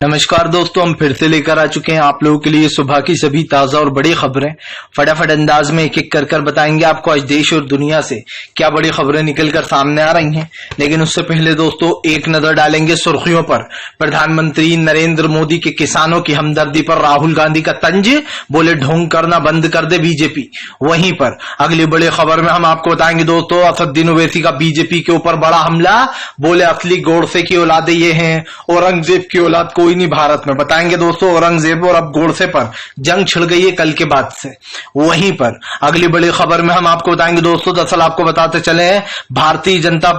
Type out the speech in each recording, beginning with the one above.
नमस्कार दोस्तों, हम फिर से लेकर आ चुके हैं आप लोगों के लिए सुबह की सभी ताजा और बड़ी खबरें। फटाफट अंदाज में एक एक कर बताएंगे आपको आज देश और दुनिया से क्या बड़ी खबरें निकलकर सामने आ रही हैं। लेकिन उससे पहले दोस्तों एक नजर डालेंगे सुर्खियों पर। प्रधानमंत्री नरेंद्र मोदी के किसानों की हमदर्दी पर राहुल गांधी का तंज, बोले ढोंग करना बंद कर दे बीजेपी। वहीं पर अगली बड़ी खबर में हम आपको बताएंगे दोस्तों असदुद्दीन ओवैसी का बीजेपी के ऊपर बड़ा हमला, बोले असली गोडसे की औलादे ये हैं, औरंगजेब की औलाद कोई नहीं भारत में। बताएंगे दोस्तों औरंगजेब और अब गोडसे पर जंग छिड़ गई है कल के बाद से। वहीं पर अगली बड़ी खबर में हम आपको बताएंगे दोस्तों, दरअसल आपको बताते चले भारतीय जनता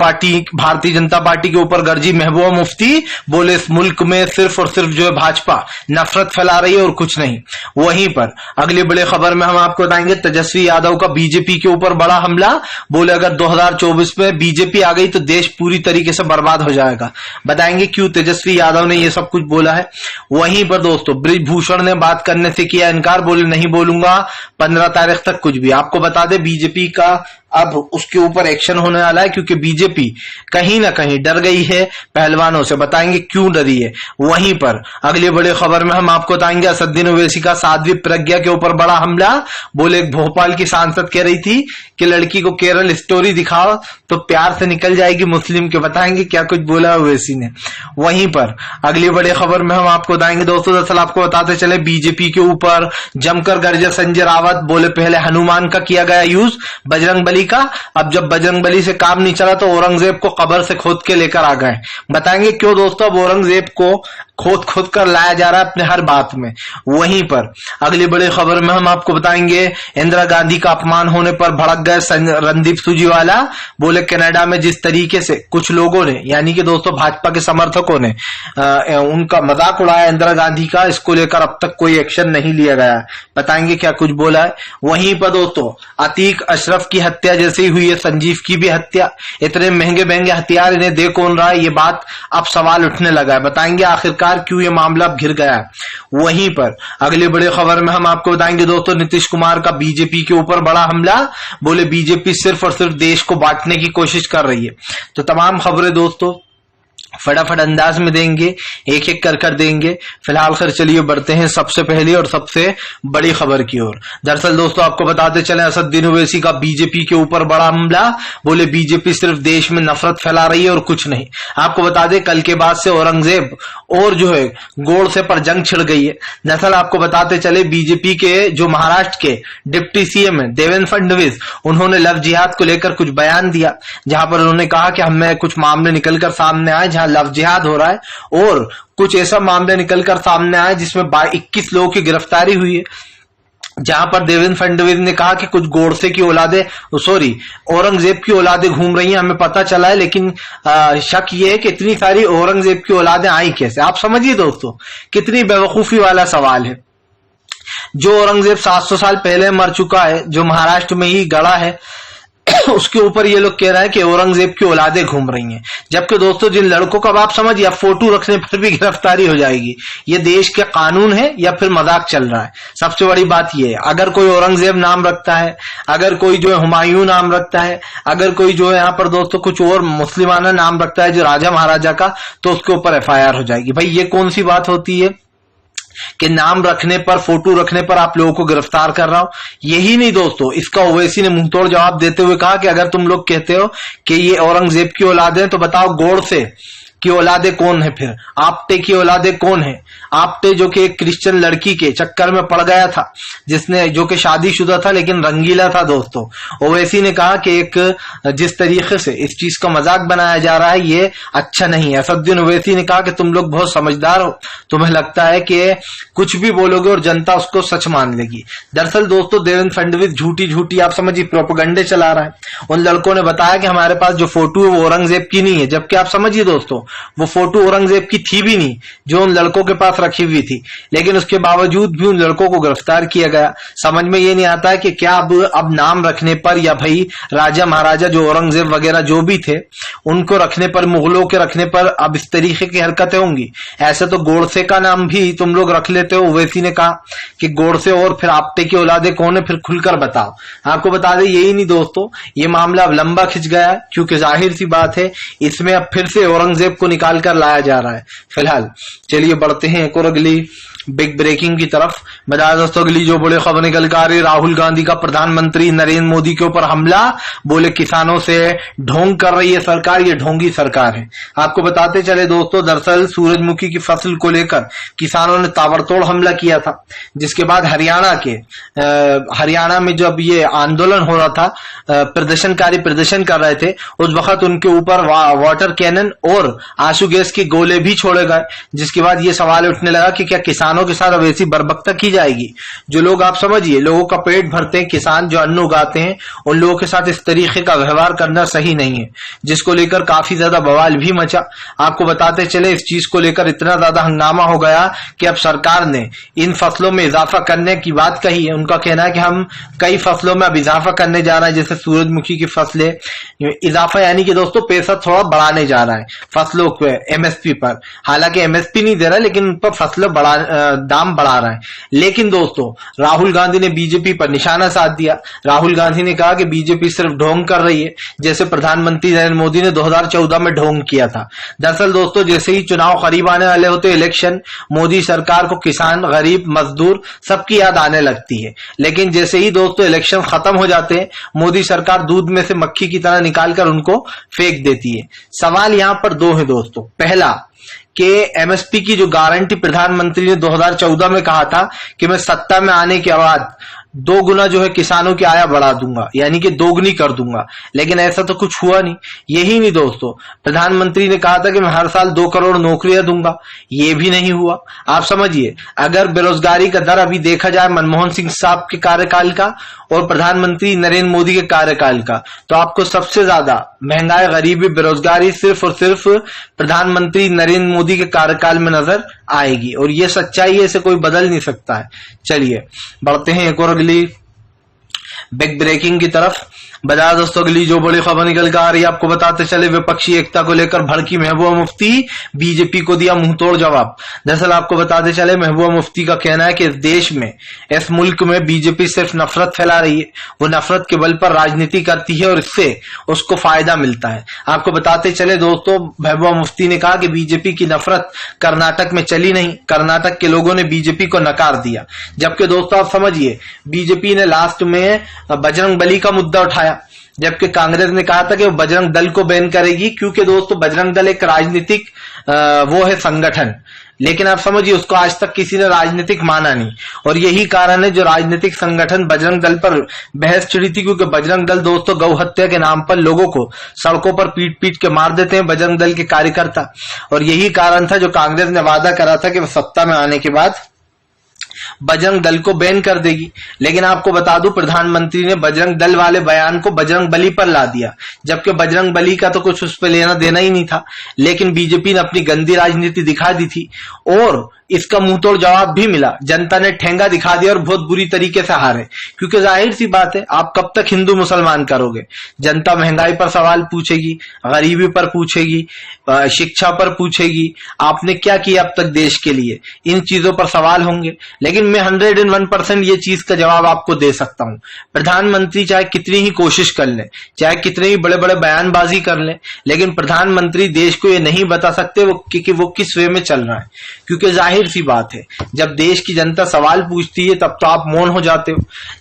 पार्टी के ऊपर गर्जी महबूबा मुफ्ती, बोले इस मुल्क में सिर्फ और सिर्फ जो है भाजपा नफरत फैला रही है और कुछ नहीं। वहीं पर अगली बड़ी खबर में हम आपको बताएंगे तेजस्वी यादव का बीजेपी के ऊपर बड़ा हमला, बोले अगर 2024 में बीजेपी आ गई तो देश पूरी तरीके से बर्बाद हो जाएगा। बताएंगे क्यों तेजस्वी यादव ने यह सब कुछ बोला है। वहीं पर दोस्तों ब्रिजभूषण ने बात करने से किया इनकार, बोले नहीं बोलूंगा 15 तारीख तक कुछ भी। आपको बता दे बीजेपी का अब उसके ऊपर एक्शन होने वाला है क्योंकि बीजेपी कहीं ना कहीं डर गई है पहलवानों से। बताएंगे क्यों डरी है। वहीं पर अगली बड़ी खबर में हम आपको बताएंगे असदुद्दीन ओवैसी का साध्वी प्रज्ञा के ऊपर बड़ा हमला, बोले भोपाल की सांसद कह रही थी कि लड़की को केरल स्टोरी दिखाओ तो प्यार से निकल जाएगी मुस्लिम के। बताएंगे क्या कुछ बोला ओवैसी ने। वहीं पर अगली बड़ी खबर में हम आपको बताएंगे दोस्तों, दरअसल आपको बताते चले बीजेपी के ऊपर जमकर गरजे संजय रावत, बोले पहले हनुमान का किया गया यूज बजरंगबली का, अब जब बजरंगबली से काम नहीं चला तो औरंगजेब को कब्र से खोद के लेकर आ गए। बताएंगे क्यों दोस्तों अब औरंगजेब को खोद कर लाया जा रहा है अपने हर बात में। वहीं पर अगली बड़ी खबर में हम आपको बताएंगे इंदिरा गांधी का अपमान होने पर भड़क गए रणदीप सुरजेवाला, बोले कनाडा में जिस तरीके से कुछ लोगों ने यानी कि दोस्तों भाजपा के समर्थकों ने उनका मजाक उड़ाया इंदिरा गांधी का, इसको लेकर अब तक कोई एक्शन नहीं लिया गया। बताएंगे क्या कुछ बोला है। वहीं पर दोस्तों अतीक अशरफ की हत्या जैसे ही हुई है संजीव की भी हत्या, इतने महंगे हथियार इन्हें दे कौन रहा है, ये बात अब सवाल उठने लगा है। बताएंगे आखिरकार क्यों ये मामला अब घिर गया है। वहीं पर अगली बड़ी खबर में हम आपको बताएंगे दोस्तों नीतीश कुमार का बीजेपी के ऊपर बड़ा हमला, बोले बीजेपी सिर्फ और सिर्फ देश को बांटने की कोशिश कर रही है। तो तमाम खबरें दोस्तों फटाफट अंदाज में देंगे, एक एक कर देंगे। फिलहाल खैर चलिए बढ़ते हैं सबसे पहली और सबसे बड़ी खबर की ओर। दरअसल दोस्तों आपको बताते चले असदुद्दीन ओवैसी का बीजेपी के ऊपर बड़ा हमला, बोले बीजेपी सिर्फ देश में नफरत फैला रही है और कुछ नहीं। आपको बता दें कल के बाद से औरंगजेब और जो है गोडसे पर जंग छिड़ गई है। दरअसल आपको बताते चले बीजेपी के जो महाराष्ट्र के डिप्टी सीएम है देवेंद्र फडणवीस, उन्होंने लव जिहाद को लेकर कुछ बयान दिया जहां पर उन्होंने कहा कि हमें कुछ मामले निकलकर सामने आए जहां लव जिहाद हो रहा है और कुछ ऐसा मामले निकलकर सामने आए जिसमें 21 लोगों की गिरफ्तारी हुई है, जहां पर देवेंद्र फडणवीस ने कहा कि कुछ गोडसे की औलादे औरंगजेब की औलादे घूम रही हैं, हमें पता चला है। लेकिन शक ये है कि इतनी सारी औरंगजेब की औलादे आई कैसे। आप समझिए दोस्तों कितनी बेवकूफी वाला सवाल है। जो औरंगजेब 700 साल पहले मर चुका है, जो महाराष्ट्र में ही गड़ा है, उसके ऊपर ये लोग कह रहे हैं कि औरंगजेब की औलादे घूम रही हैं। जबकि दोस्तों जिन लड़कों का आप समझिए फोटो रखने पर भी गिरफ्तारी हो जाएगी। ये देश के कानून है या फिर मजाक चल रहा है। सबसे बड़ी बात ये है अगर कोई औरंगजेब नाम रखता है, अगर कोई जो है हुमायूं नाम रखता है, अगर कोई जो है यहाँ पर दोस्तों कुछ और मुस्लिमाना नाम रखता है जो राजा महाराजा का, तो उसके ऊपर FIR हो जाएगी। भाई ये कौन सी बात होती है कि नाम रखने पर फोटो रखने पर आप लोगों को गिरफ्तार कर रहा हूं। यही नहीं दोस्तों, इसका ओवैसी ने मुंहतोड़ जवाब देते हुए कहा कि अगर तुम लोग कहते हो कि ये औरंगजेब की औलादे तो बताओ गोडसे की औलादे कौन है, फिर आपटे की औलादे कौन है। आपटे जो कि एक क्रिश्चियन लड़की के चक्कर में पड़ गया था, जिसने जो कि शादीशुदा था लेकिन रंगीला था। दोस्तों ओवैसी ने कहा कि एक जिस तरीके से इस चीज का मजाक बनाया जा रहा है ये अच्छा नहीं है। असदुद्दीन ओवैसी ने कहा कि तुम लोग बहुत समझदार हो, तुम्हें लगता है कि कुछ भी बोलोगे और जनता उसको सच मान लेगी। दरअसल दोस्तों देवेंद्र फडणवीस झूठी आप समझिए प्रोपेगेंडे चला रहा है। उन लड़कों ने बताया कि हमारे पास जो फोटो है वो औरंगजेब की नहीं है, जबकि आप समझिए दोस्तों वो फोटो औरंगजेब की थी भी नहीं जो उन लड़कों के पास रखी हुई थी। लेकिन उसके बावजूद भी उन लड़कों को गिरफ्तार किया गया। समझ में ये नहीं आता है कि क्या अब नाम रखने पर या भाई राजा महाराजा जो औरंगजेब वगैरह जो भी थे उनको रखने पर, मुगलों के रखने पर अब इस तरीके की हरकतें होंगी। ऐसे तो गोडसे का नाम भी तुम लोग रख लेते हो। ओवैसी ने कहा कि गोडसे और फिर आपटे की औलादे कौन है, फिर खुलकर बताओ। आपको बता दें यही नहीं दोस्तों, ये मामला अब लंबा खिंच गया क्योंकि जाहिर सी बात है इसमें अब फिर से औरंगजेब को निकाल कर लाया जा रहा है फिलहाल। चलिए बढ़ते हैं एक और अगली बिग ब्रेकिंग की तरफ। बता दोस्तों अगली जो बड़ी खबर निकल कर आ रही, राहुल गांधी का प्रधानमंत्री नरेंद्र मोदी के ऊपर हमला, बोले किसानों से ढोंग कर रही है सरकार, ये ढोंगी सरकार है। आपको बताते चले दोस्तों, दरअसल सूरजमुखी की फसल को लेकर किसानों ने ताबड़तोड़ हमला किया था, जिसके बाद हरियाणा में जब ये आंदोलन हो रहा था, प्रदर्शनकारी प्रदर्शन कर रहे थे, उस वक्त उनके ऊपर वाटर कैनन और आंसू गैस के गोले भी छोड़े गए, जिसके बाद ये सवाल उठने लगा कि क्या किसानों के साथ अब ऐसी बर्बरता की जाएगी। जो लोग, आप समझिए, लोगों का पेट भरते हैं, किसान जो अन्न उगाते हैं, उन लोगों के साथ इस तरीके का व्यवहार करना सही नहीं है, जिसको लेकर काफी ज्यादा बवाल भी मचा। आपको बताते चले इस चीज को लेकर इतना ज्यादा हंगामा हो गया कि अब सरकार ने इन फसलों में इजाफा करने की बात कही है। उनका कहना है कि हम कई फसलों में अब इजाफा करने जा रहे हैं, जैसे सूरजमुखी की फसलें, इजाफा यानी कि दोस्तों पैसा थोड़ा बढ़ाने जा रहा है फसलों के एमएसपी पर। हालांकि एमएसपी नहीं दे रहा, लेकिन उन पर फसलों दाम बढ़ा रहा है। लेकिन दोस्तों राहुल गांधी ने बीजेपी पर निशाना साध दिया। राहुल गांधी ने कहा कि बीजेपी सिर्फ ढोंग कर रही है, जैसे प्रधानमंत्री नरेंद्र मोदी ने 2014 में ढोंग किया था। दरअसल दोस्तों जैसे ही चुनाव करीब आने वाले होते, इलेक्शन, मोदी सरकार को किसान, गरीब, मजदूर सबकी याद आने लगती है। लेकिन जैसे ही दोस्तों इलेक्शन खत्म हो जाते हैं, मोदी सरकार दूध में से मक्खी की तरह निकालकर उनको फेंक देती है। सवाल यहां पर दो है दोस्तों। पहला कि एमएसपी की जो गारंटी प्रधानमंत्री ने 2014 में कहा था कि मैं सत्ता में आने के बाद 2 गुना जो है किसानों की आय बढ़ा दूंगा, यानी कि दोगुनी कर दूंगा, लेकिन ऐसा तो कुछ हुआ नहीं। यही नहीं दोस्तों, प्रधानमंत्री ने कहा था कि मैं हर साल 2 करोड़ नौकरियां दूंगा, ये भी नहीं हुआ। आप समझिए, अगर बेरोजगारी का दर अभी देखा जाए मनमोहन सिंह साहब के कार्यकाल का और प्रधानमंत्री नरेंद्र मोदी के कार्यकाल का, तो आपको सबसे ज्यादा महंगाई, गरीबी, बेरोजगारी सिर्फ और सिर्फ प्रधानमंत्री नरेंद्र मोदी के कार्यकाल में नजर आएगी, और ये सच्चाई है, इसे कोई बदल नहीं सकता है। चलिए बढ़ते हैं एक और अगली बिग ब्रेकिंग की तरफ। बता दोस्तों अगली जो बड़ी खबर निकल कर आ रही है, आपको बताते चले, विपक्षी एकता को लेकर भड़की महबूबा मुफ्ती, बीजेपी को दिया मुंहतोड़ जवाब। दरअसल आपको बताते चले, महबूबा मुफ्ती का कहना है कि इस देश में, इस मुल्क में बीजेपी सिर्फ नफरत फैला रही है, वो नफरत के बल पर राजनीति करती है और इससे उसको फायदा मिलता है। आपको बताते चले दोस्तों, महबूबा मुफ्ती ने कहा कि बीजेपी की नफरत कर्नाटक में चली नहीं, कर्नाटक के लोगों ने बीजेपी को नकार दिया। जबकि दोस्तों आप समझिए, बीजेपी ने लास्ट में बजरंग बली का मुद्दा उठाया, जबकि कांग्रेस ने कहा था कि वो बजरंग दल को बैन करेगी, क्योंकि दोस्तों बजरंग दल एक राजनीतिक वो है संगठन, लेकिन आप समझिए उसको आज तक किसी ने राजनीतिक माना नहीं। और यही कारण है जो राजनीतिक संगठन बजरंग दल पर बहस छिड़ी थी, क्योंकि बजरंग दल दोस्तों गौ हत्या के नाम पर लोगों को सड़कों पर पीट पीट के मार देते हैं बजरंग दल के कार्यकर्ता, और यही कारण था जो कांग्रेस ने वादा करा था कि वो सत्ता में आने के बाद बजरंग दल को बैन कर देगी। लेकिन आपको बता दूं, प्रधानमंत्री ने बजरंग दल वाले बयान को बजरंग बली पर ला दिया, जबकि बजरंग बली का तो कुछ उस पर लेना देना ही नहीं था। लेकिन बीजेपी ने अपनी गंदी राजनीति दिखा दी थी और इसका मुंहतोड़ जवाब भी मिला। जनता ने ठेंगा दिखा दिया और बहुत बुरी तरीके से हारे, क्योंकि जाहिर सी बात है, आप कब तक हिंदू मुसलमान करोगे। जनता महंगाई पर सवाल पूछेगी, गरीबी पर पूछेगी, शिक्षा पर पूछेगी, आपने क्या किया अब तक देश के लिए, इन चीजों पर सवाल होंगे। लेकिन मैं 101% ये चीज का जवाब आपको दे सकता हूं, प्रधानमंत्री चाहे कितनी ही कोशिश कर ले, चाहे कितने ही बड़े बड़े बयानबाजी कर ले, लेकिन प्रधानमंत्री देश को ये नहीं बता सकते कि वो किस वे में चल रहा है। क्योंकि जाहिर सी बात है, जब देश की जनता सवाल पूछती है तब तो आप मौन हो जाते हो,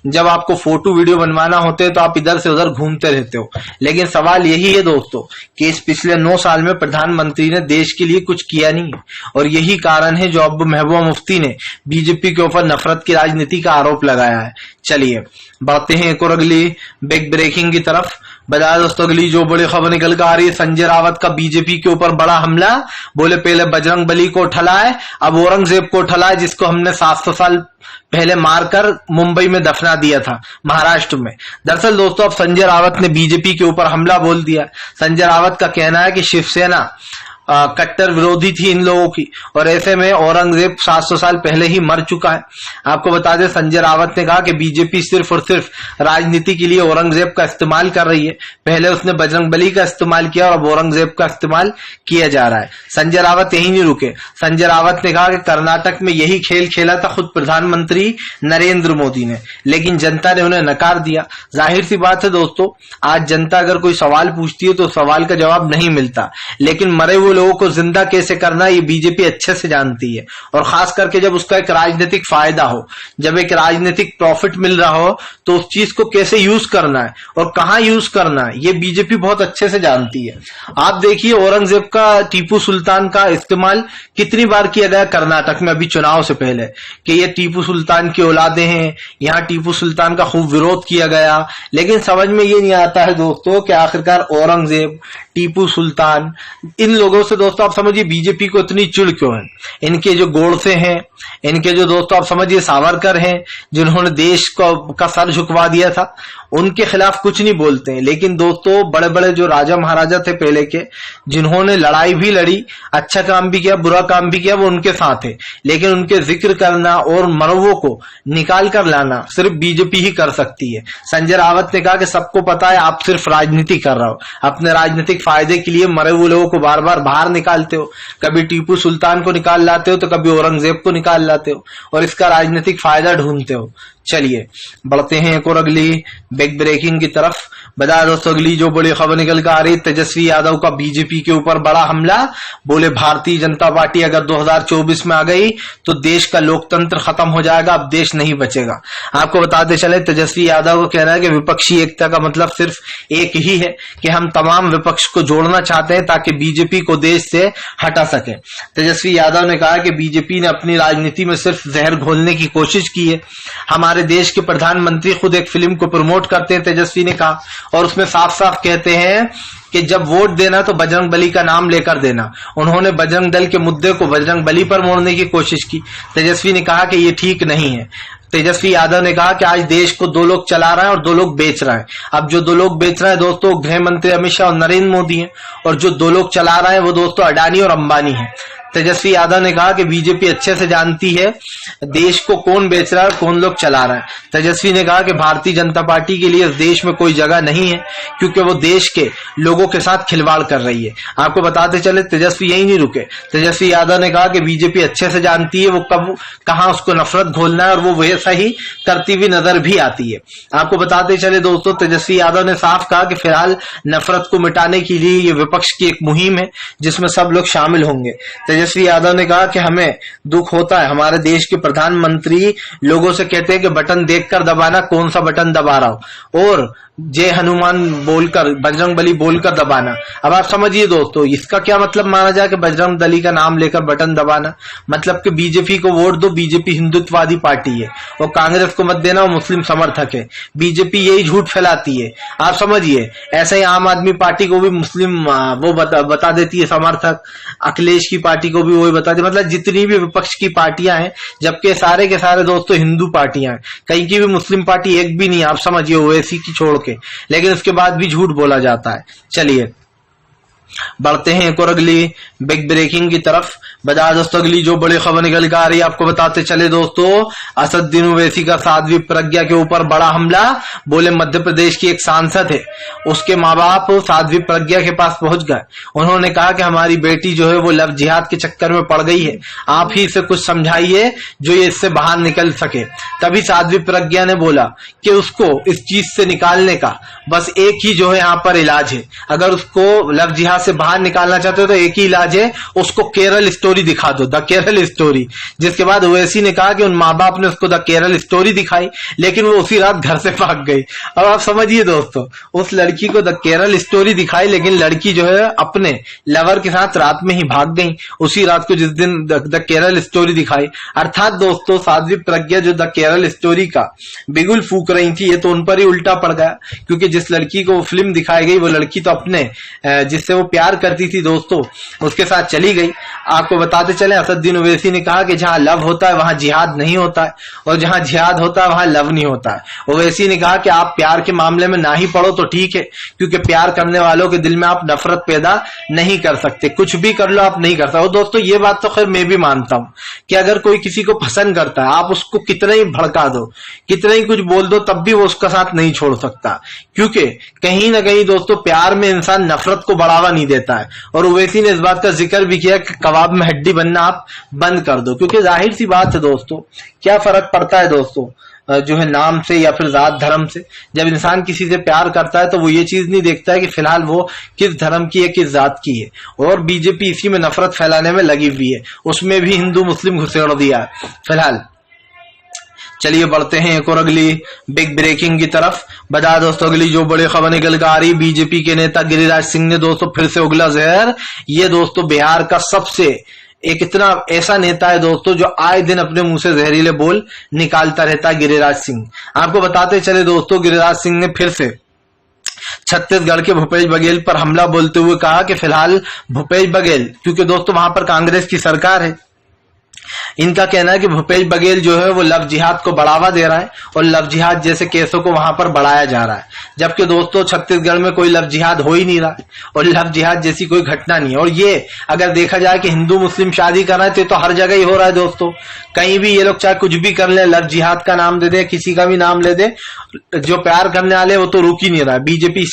जब आपको फोटो वीडियो बनवाना होते है तो आप इधर से उधर घूमते रहते हो। लेकिन सवाल यही है दोस्तों कि इस पिछले 9 साल में प्रधानमंत्री ने देश के लिए कुछ किया नहीं है, और यही कारण है जो अब महबूबा मुफ्ती ने बीजेपी के ऊपर नफरत की राजनीति का आरोप लगाया है। चलिए बढ़ते हैं एक और अगली बिग ब्रेकिंग की तरफ। बता दोस्तों अगली जो बड़ी खबर निकल कर आ रही है, संजय रावत का बीजेपी के ऊपर बड़ा हमला। बोले पहले बजरंग बली को ठलाए, अब औरंगजेब को ठलाए, जिसको हमने 700 साल पहले मारकर मुंबई में दफना दिया था, महाराष्ट्र में। दरअसल दोस्तों अब संजय रावत ने बीजेपी के ऊपर हमला बोल दिया। संजय रावत का कहना है कि शिवसेना कट्टर विरोधी थी इन लोगों की, और ऐसे में औरंगजेब 700 साल पहले ही मर चुका है। आपको बता दें, संजय रावत ने कहा कि बीजेपी सिर्फ और सिर्फ राजनीति के लिए औरंगजेब का इस्तेमाल कर रही है। पहले उसने बजरंग बली का इस्तेमाल किया और अब औरंगजेब का इस्तेमाल किया जा रहा है। संजय रावत यही नहीं रुके, संजय रावत ने कहा कि कर्नाटक में यही खेल खेला था खुद प्रधानमंत्री नरेंद्र मोदी ने, लेकिन जनता ने उन्हें नकार दिया। जाहिर सी बात है दोस्तों, आज जनता अगर कोई सवाल पूछती है तो सवाल का जवाब नहीं मिलता, लेकिन मरे हुए लोगों को जिंदा कैसे करना ये बीजेपी अच्छे से जानती है, और खास करके जब उसका एक राजनीतिक फायदा हो, जब एक राजनीतिक प्रॉफिट मिल रहा हो, तो उस चीज को कैसे यूज करना है और कहां यूज करना है ये बीजेपी बहुत अच्छे से जानती है। आप देखिए औरंगजेब का, टीपू सुल्तान का इस्तेमाल कितनी बार किया गया कर्नाटक में अभी चुनाव से पहले, कि ये टीपू सुल्तान की औलादे हैं, यहाँ टीपू सुल्तान का खूब विरोध किया गया। लेकिन समझ में ये नहीं आता है दोस्तों कि आखिरकार औरंगजेब, टीपू सुल्तान, इन लोगों से दोस्तों आप समझिए बीजेपी को इतनी चिढ़ क्यों है। इनके जो गोडसे हैं, इनके जो दोस्तों आप समझिए सावरकर हैं, जिन्होंने देश का सर झुकवा दिया था, उनके खिलाफ कुछ नहीं बोलते हैं। लेकिन दोस्तों बड़े बड़े जो राजा महाराजा थे पहले के, जिन्होंने लड़ाई भी लड़ी, अच्छा काम भी किया, बुरा काम भी किया, वो उनके साथ है। लेकिन उनके जिक्र करना और मरवों को निकाल कर लाना सिर्फ बीजेपी ही कर सकती है। संजय रावत ने कहा कि सबको पता है आप सिर्फ राजनीति कर रहे हो, अपने राजनीतिक फायदे के लिए मरे हुए लोगों को बार बार बाहर निकालते हो, कभी टीपू सुल्तान को निकाल लाते हो तो कभी औरंगजेब को निकाल लाते हो, और इसका राजनीतिक फायदा ढूंढते हो। चलिए बढ़ते हैं एक और अगली बिग ब्रेकिंग की तरफ। बता दोस्तों अगली जो बड़ी खबर निकल कर आ रही, तेजस्वी यादव का बीजेपी के ऊपर बड़ा हमला। बोले भारतीय जनता पार्टी अगर 2024 में आ गई तो देश का लोकतंत्र खत्म हो जाएगा, अब देश नहीं बचेगा। आपको बताते चले तेजस्वी यादव को कहना है कि विपक्षी एकता का मतलब सिर्फ एक ही है कि हम तमाम विपक्ष को जोड़ना चाहते हैं ताकि बीजेपी को देश से हटा सके। तेजस्वी यादव ने कहा कि बीजेपी ने अपनी राजनीति में सिर्फ जहर घोलने की कोशिश की है। हमारे देश के प्रधानमंत्री खुद एक फिल्म को प्रमोट करते हैं, तेजस्वी ने कहा, और उसमें साफ साफ कहते हैं कि जब वोट देना तो बजरंग बली का नाम लेकर देना। उन्होंने बजरंग दल के मुद्दे को बजरंग बली पर मोड़ने की कोशिश की। तेजस्वी ने कहा कि ये ठीक नहीं है। तेजस्वी यादव ने कहा कि आज देश को दो लोग चला रहे हैं और दो लोग बेच रहे हैं। अब जो दो लोग बेच रहे हैं दोस्तों गृह मंत्री अमित शाह और नरेंद्र मोदी हैं, और जो दो लोग चला रहे हैं वो दोस्तों अडानी और अंबानी हैं। तेजस्वी यादव ने कहा कि बीजेपी अच्छे से जानती है देश को कौन बेच रहा है, कौन लोग चला रहा है। तेजस्वी ने कहा कि भारतीय जनता पार्टी के लिए इस देश में कोई जगह नहीं है क्योंकि वो देश के लोगों के साथ खिलवाड़ कर रही है। आपको बताते चले तेजस्वी यही नहीं रुके। तेजस्वी यादव ने कहा कि बीजेपी अच्छे से जानती है वो कब कहां उसको नफरत घोलना है, और वो वैसा ही करती हुई नजर भी आती है। आपको बताते चले दोस्तों तेजस्वी यादव ने साफ कहा कि फिलहाल नफरत को मिटाने के लिए ये विपक्ष की एक मुहिम है जिसमें सब लोग शामिल होंगे। तेजस्वी यादव ने कहा कि हमें दुख होता है, हमारे देश के प्रधानमंत्री लोगों से कहते हैं कि बटन देखकर दबाना, कौन सा बटन दबा रहा हो, और जय हनुमान बोलकर, बजरंग बली बोलकर दबाना। अब आप समझिए दोस्तों इसका क्या मतलब माना जाए कि बजरंग बली का नाम लेकर बटन दबाना, मतलब कि बीजेपी को वोट दो, बीजेपी हिंदुत्ववादी पार्टी है, और कांग्रेस को मत देना, वो मुस्लिम समर्थक है। बीजेपी यही झूठ फैलाती है। आप समझिए ऐसे ही आम आदमी पार्टी को भी मुस्लिम वो बता देती है समर्थक, अखिलेश की पार्टी को भी वही बता दी, मतलब जितनी भी विपक्ष की पार्टियां हैं, जबकि सारे के सारे दोस्तों हिंदू पार्टियां हैं, कहीं की भी मुस्लिम पार्टी एक भी नहीं, आप समझिए ओवैसी की छोड़ के, लेकिन उसके बाद भी झूठ बोला जाता है। चलिए बढ़ते हैं एक और अगली बिग ब्रेकिंग की तरफ। बता दोस्तों अगली जो बड़ी खबर निकल कर आ रही है आपको बताते चले दोस्तों, असदुद्दीन ओवैसी का साध्वी प्रज्ञा के ऊपर बड़ा हमला। बोले मध्य प्रदेश की एक सांसद है, उसके माँ बाप साध्वी प्रज्ञा के पास पहुंच गए। उन्होंने कहा कि हमारी बेटी जो है वो लव जिहाद के चक्कर में पड़ गई है, आप ही इसे कुछ समझाइए जो ये इससे बाहर निकल सके। तभी साध्वी प्रज्ञा ने बोला कि उसको इस चीज से निकालने का बस एक ही जो है यहाँ पर इलाज है, अगर उसको लव जिहाद से बाहर निकालना चाहते हो तो एक ही इलाज है, उसको केरल स्टोरी दिखा दो, द केरल स्टोरी। जिसके बाद ओवैसी ने कहा कि उन माँ बाप ने उसको द केरल स्टोरी दिखाई, लेकिन वो उसी रात घर से भाग गई। अब आप समझिए दोस्तों उस लड़की को द केरल स्टोरी दिखाई, लेकिन लड़की जो है अपने लवर के साथ रात में ही भाग गई, उसी रात को जिस दिन द केरल स्टोरी दिखाई। अर्थात दोस्तों साध्वी प्रज्ञा जो द केरल स्टोरी का बिगुल फूक रही थी, ये तो उन पर ही उल्टा पड़ गया, क्योंकि जिस लड़की को वो फिल्म दिखाई गई वो लड़की तो अपने जिससे वो प्यार करती थी दोस्तों उसके साथ चली गई। आपको बताते चले असदुद्दीन ओवैसी ने कहा कि जहां लव होता है वहां जिहाद नहीं होता है, और जहां जिहाद होता है वहां लव नहीं होता है। ओवैसी ने कहा कि आप प्यार के मामले में ना ही पढ़ो तो ठीक है, क्योंकि प्यार करने वालों के दिल में आप नफरत पैदा नहीं कर सकते, कुछ भी कर लो आप नहीं कर सकते। दोस्तों ये बात तो खैर मैं भी मानता हूं कि अगर कोई किसी को पसंद करता है, आप उसको कितना ही भड़का दो, कितना ही कुछ बोल दो, तब भी वो उसका साथ नहीं छोड़ सकता, क्योंकि कहीं ना कहीं दोस्तों प्यार में इंसान नफरत को बढ़ावा नहीं नहीं देता है। और ओवैसी ने इस बात का जिक्र भी किया कि कबाब में हड्डी बनना आप बंद कर दो, क्योंकि जाहिर सी बात है दोस्तों, क्या फर्क पड़ता है दोस्तों जो है नाम से या फिर जात धर्म से। जब इंसान किसी से प्यार करता है तो वो ये चीज नहीं देखता है कि फिलहाल वो किस धर्म की है, किस जात की है। और बीजेपी इसी में नफरत फैलाने में लगी हुई है, उसमें भी हिंदू मुस्लिम घुसेड़ दिया है फिलहाल। चलिए बढ़ते हैं एक और अगली बिग ब्रेकिंग की तरफ। बता दोस्तों अगली जो बड़ी खबर निकल कर आ रही, बीजेपी के नेता गिरिराज सिंह ने दोस्तों फिर से उगला जहर। ये दोस्तों बिहार का सबसे एक इतना ऐसा नेता है दोस्तों जो आए दिन अपने मुंह से जहरीले बोल निकालता रहता है, गिरिराज सिंह। आपको बताते चले दोस्तों, गिरिराज सिंह ने फिर से छत्तीसगढ़ के भूपेश बघेल पर हमला बोलते हुए कहा कि फिलहाल भूपेश बघेल, क्योंकि दोस्तों वहां पर कांग्रेस की सरकार है, इनका कहना है कि भूपेश बघेल जो है वो लव जिहाद को बढ़ावा दे रहा है और लव जिहाद जैसे केसों को वहां पर बढ़ाया जा रहा है, जबकि दोस्तों छत्तीसगढ़ में कोई लव जिहाद हो ही नहीं रहा है और लव जिहाद जैसी कोई घटना नहीं है। और ये अगर देखा जाए कि हिंदू मुस्लिम शादी कर रहे हैं तो हर जगह ही हो रहा है दोस्तों, कहीं भी ये लोग चाहे कुछ भी कर ले, लव जिहाद का नाम दे दे, किसी का भी नाम ले दे, जो प्यार करने वाले वो तो रुक ही नहीं रहा है। बीजेपी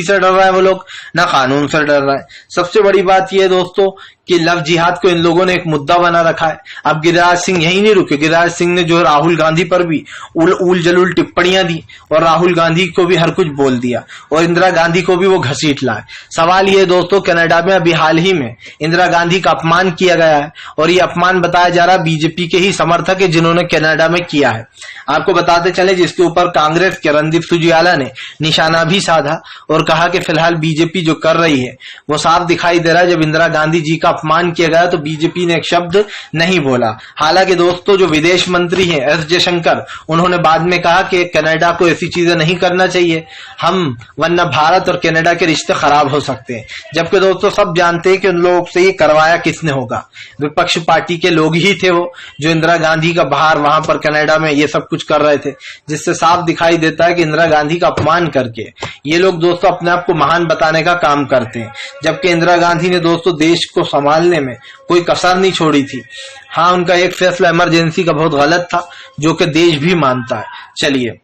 से डर रहा है वो लोग, ना कानून से डर रहा है। सबसे बड़ी बात यह है दोस्तों कि लव जिहाद को इन लोगों ने एक मुद्दा बना रखा है। अब गिरिराज सिंह यही नहीं रुके, गिरिराज सिंह ने जो राहुल गांधी पर भी उल जलूल टिप्पणियां दी और राहुल गांधी को भी हर कुछ बोल दिया और इंदिरा गांधी को भी वो घसीट लाए। सवाल ये दोस्तों, कनाडा में अभी हाल ही में इंदिरा गांधी का अपमान किया गया है और ये अपमान बताया जा रहा है बीजेपी के ही समर्थक है जिन्होंने कनाडा में किया है। आपको बताते चले जिसके ऊपर कांग्रेस के रणदीप सुरजेवाला ने निशाना भी साधा और कहा कि फिलहाल बीजेपी जो कर रही है वो साफ दिखाई दे रहा है, जब इंदिरा गांधी जी का अपमान किया गया तो बीजेपी ने एक शब्द नहीं बोला। हालांकि दोस्तों जो विदेश मंत्री हैं एस जयशंकर, उन्होंने बाद में कहा कि कनाडा को ऐसी चीजें नहीं करना चाहिए, हम वरना भारत और कनाडा के रिश्ते खराब हो सकते हैं। जबकि दोस्तों सब जानते हैं कि उन लोगों से ये करवाया किसने होगा, विपक्ष पार्टी के लोग ही थे वो, जो इंदिरा गांधी का बाहर वहां पर कनाडा में ये सब कुछ कर रहे थे, जिससे साफ दिखाई देता है कि इंदिरा गांधी का अपमान करके ये लोग दोस्तों अपने आप को महान बताने का काम करते हैं। जबकि इंदिरा गांधी ने दोस्तों देश को संभालने में कोई कसर नहीं छोड़ी थी। हाँ, उनका एक फैसला इमरजेंसी का बहुत गलत था जो कि देश भी मानता है। चलिए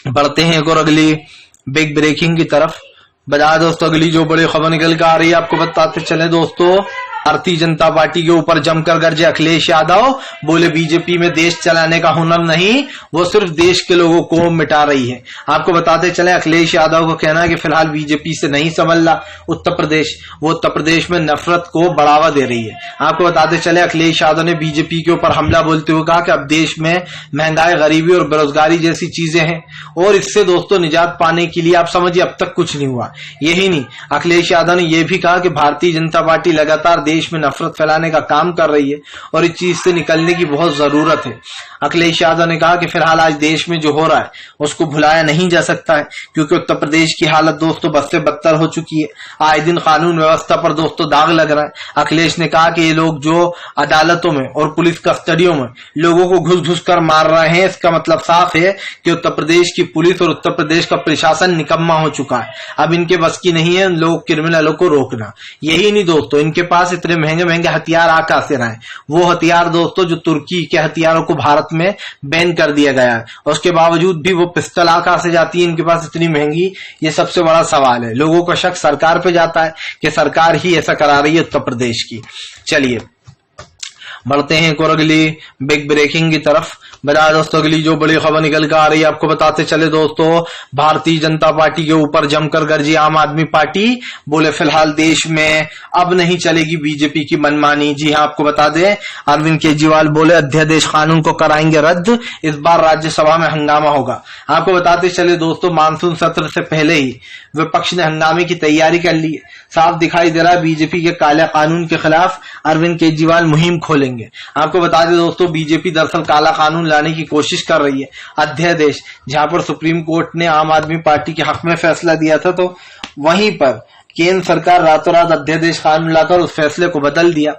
बढ़ते हैं एक और अगली बिग ब्रेकिंग की तरफ। बता दोस्तों अगली जो बड़ी खबर निकल कर आ रही है, आपको बताते चले दोस्तों, भारतीय जनता पार्टी के ऊपर जमकर गरजे अखिलेश यादव, बोले बीजेपी में देश चलाने का हुनर नहीं, वो सिर्फ देश के लोगों को मिटा रही है। आपको बताते चले अखिलेश यादव को कहना है कि फिलहाल बीजेपी से नहीं संभल रहा उत्तर प्रदेश, वो उत्तर प्रदेश में नफरत को बढ़ावा दे रही है। आपको बताते चले अखिलेश यादव ने बीजेपी के ऊपर हमला बोलते हुए कहा कि अब देश में महंगाई, गरीबी और बेरोजगारी जैसी चीजें हैं और इससे दोस्तों निजात पाने के लिए आप समझिए अब तक कुछ नहीं हुआ। यही नहीं, अखिलेश यादव ने यह भी कहा कि भारतीय जनता पार्टी लगातार देश में नफरत फैलाने का काम कर रही है और इस चीज से निकलने की बहुत जरूरत है। अखिलेश यादव ने कहा कि फिलहाल आज देश में जो हो रहा है उसको भुलाया नहीं जा सकता है, क्योंकि उत्तर प्रदेश की हालत दोस्तों बद से बदतर हो चुकी है। आए दिन कानून व्यवस्था पर दोस्तों दाग लग रहा है। अखिलेश ने कहा कि ये लोग जो अदालतों में और पुलिस कस्टडियों में लोगों को घुस घुस कर मार रहे हैं, इसका मतलब साफ है कि उत्तर प्रदेश की पुलिस और उत्तर प्रदेश का प्रशासन निकम्मा हो चुका है। अब इनके बस की नहीं है लोग क्रिमिनलों को रोकना। यही नहीं दोस्तों, इनके पास इतने महंगे महंगे हथियार आ कहां से रहे, वो हथियार दोस्तों जो तुर्की के हथियारों को भारत में बैन कर दिया गया है और उसके बावजूद भी वो पिस्तौल आ कहां से जाती है इनके पास इतनी महंगी, ये सबसे बड़ा सवाल है। लोगों का शक सरकार पे जाता है कि सरकार ही ऐसा करा रही है उत्तर प्रदेश की। चलिए बढ़ते हैं एक और अगली बिग ब्रेकिंग की तरफ। बता दोस्तों अगली जो बड़ी खबर निकल कर आ रही है, आपको बताते चले दोस्तों, भारतीय जनता पार्टी के ऊपर जमकर गरजी आम आदमी पार्टी, बोले फिलहाल देश में अब नहीं चलेगी बीजेपी की मनमानी। जी हाँ, आपको बता दें अरविंद केजरीवाल बोले अध्यादेश कानून को कराएंगे रद्द, इस बार राज्यसभा में हंगामा होगा। आपको बताते चले दोस्तों, मानसून सत्र से पहले ही विपक्ष ने हंगामे की तैयारी कर ली है। साफ दिखाई दे रहा है बीजेपी के काला कानून के खिलाफ अरविंद केजरीवाल मुहिम खोलेंगे। आपको बता दें दोस्तों, बीजेपी दरअसल काला कानून लाने की कोशिश कर रही है, अध्यादेश, जहां पर सुप्रीम कोर्ट ने आम आदमी पार्टी के हक में फैसला दिया था, तो वहीं पर केंद्र सरकार रातों रात अध्यादेश कानून लाकर उस फैसले को बदल दिया।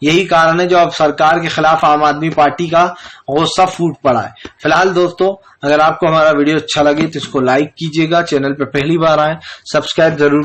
यही कारण है जो अब सरकार के खिलाफ आम आदमी पार्टी का गुस्सा फूट पड़ा है। फिलहाल दोस्तों, अगर आपको हमारा वीडियो अच्छा लगे तो इसको लाइक कीजिएगा, चैनल पर पहली बार आए सब्सक्राइब जरूर